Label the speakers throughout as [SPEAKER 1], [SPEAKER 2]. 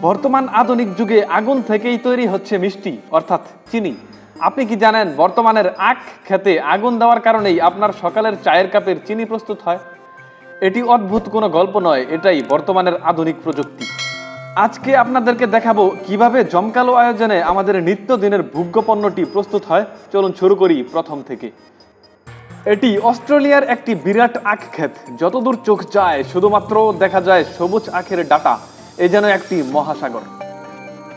[SPEAKER 1] বর্তমান আধুনিক যুগে আগুন থেকেই তৈরি হচ্ছে মিষ্টি অর্থাৎ চিনি। আপনি কি জানেন বর্তমানের আখ খেতে আগুন দেওয়ার কারণেই আপনার সকালের চায়ের কাপের চিনি প্রস্তুত হয়? এটি অদ্ভুত কোনো গল্প নয়, এটাই বর্তমানের আধুনিক প্রযুক্তি। আজকে আপনাদেরকে দেখাবো কিভাবে জমকালো আয়োজনে আমাদের নিত্যদিনের ভোগ্য পণ্যটি প্রস্তুত হয়। চলুন শুরু করি প্রথম থেকে। এটি অস্ট্রেলিয়ার একটি বিরাট আখ ক্ষেত। যতদূর চোখ যায় শুধুমাত্র দেখা যায় সবুজ আখের ডাটা। এ যেন একটি মহাসাগর।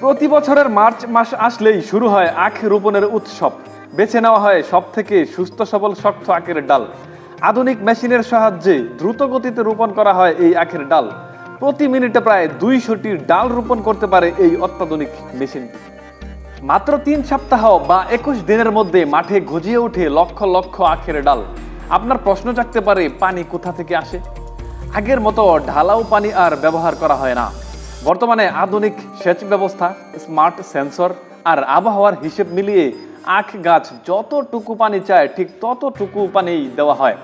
[SPEAKER 1] প্রতি বছরের মার্চ মাস আসলেই শুরু হয় আখ রোপণের উৎসব। বেছে নেওয়া হয় সব থেকে সুস্থ সবল শক্ত আখের ডাল। আধুনিক মেশিনের সাহায্যে দ্রুত গতিতে রোপণ করা হয় এই আখের ডাল। প্রতি মিনিটে প্রায় 200টি ডাল রোপণ করতে পারে এই অত্যাধুনিক মেশিনটি। মাত্র 3 সপ্তাহ বা 21 দিনের মধ্যে মাঠে গজিয়ে ওঠে লক্ষ লক্ষ আখের ডাল। আপনার প্রশ্ন জাগতে পারে, পানি কোথা থেকে আসে? আগের মতো ঢালাও পানি আর ব্যবহার করা হয় না। বর্তমানে আধুনিক সেচ ব্যবস্থা, স্মার্ট সেন্সর আর আবহাওয়ার হিসেব মিলিয়ে আখ গাছ যতটুকু পানি চায় ঠিক ততটুকু পানি দেওয়া হয়।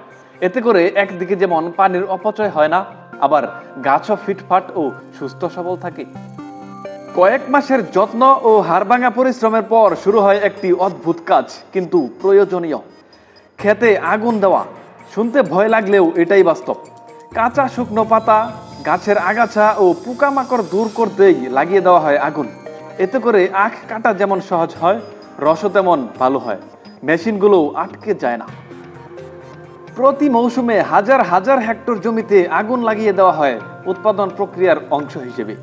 [SPEAKER 1] এতে করে একদিকে যেমন পানির অপচয় হয় না, আবার গাছও ফিটফাট ও সুস্থ সবল থাকে। কয়েক মাসের যত্ন ও হাড়ভাঙা পরিশ্রমের পর শুরু হয় একটি অদ্ভুত কাজ, কিন্তু প্রয়োজনীয়। খেতে আগুন দেওয়া। শুনতে ভয় লাগলেও এটাই বাস্তব। কাঁচা শুকনো পাতা, গাছের আগাছা ও পোকামাকড় দূর করতেই লাগিয়ে দেওয়া হয় আগুন। এতে করে আখ কাটা যেমন সহজ হয়, রসও তেমন ভালো হয়। মেশিনগুলো আটকে যায় না। প্রতি মৌসুমে হাজার হাজার হেক্টর জমিতে আগুন লাগিয়ে দেওয়া হয় উৎপাদন প্রক্রিয়ার অংশ হিসেবে।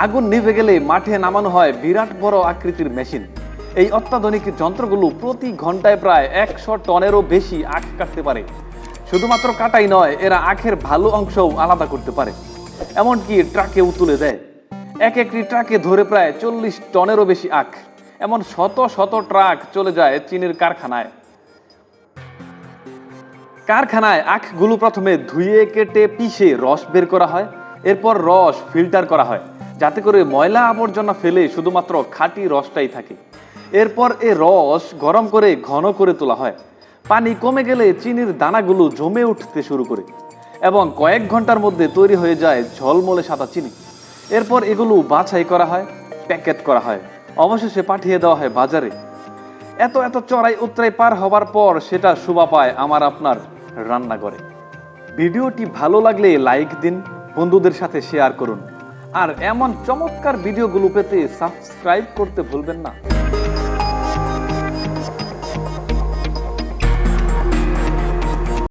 [SPEAKER 1] আগুন নিভে গেলে মাঠে নামানো হয় বিরাট বড় আকৃতির মেশিন। এই অত্যাধুনিক যন্ত্রগুলো প্রতি ঘন্টায় প্রায় 100 টনেরও বেশি আখ কাটতে পারে। শুধুমাত্র কাটাই নয়, এরা আখের ভালো অংশও আলাদা করতে পারে, এমনকি ট্রাকেও তুলে দেয়। একটি ট্রাকে ধরে প্রায় 40 টনেরও বেশি আখ। এমন শত শত ট্রাক চলে যায় চিনির কারখানায়। আখগুলো প্রথমে ধুয়ে কেটে পিষে রস বের করা হয়। এরপর রস ফিল্টার করা হয়, যাতে করে ময়লা আবর্জনা ফেলে শুধুমাত্র খাঁটি রসটাই থাকে। এরপর এ রস গরম করে ঘন করে তোলা হয়। পানি কমে গেলে চিনির দানাগুলো জমে উঠতে শুরু করে এবং কয়েক ঘন্টার মধ্যে তৈরি হয়ে যায় ঝলমলে সাদা চিনি। এরপর এগুলো বাছাই করা হয়, প্যাকেট করা হয়, অবশেষে পাঠিয়ে দেওয়া হয় বাজারে। এত এত চড়াই উতরাই পার হবার পর সেটা শোভা পায় আমার আপনার রান্নাঘরে। ভিডিওটি ভালো লাগলে লাইক দিন, বন্ধুদের সাথে শেয়ার করুন, আর এমন চমৎকার ভিডিওগুলো পেতে সাবস্ক্রাইব করতে ভুলবেন না।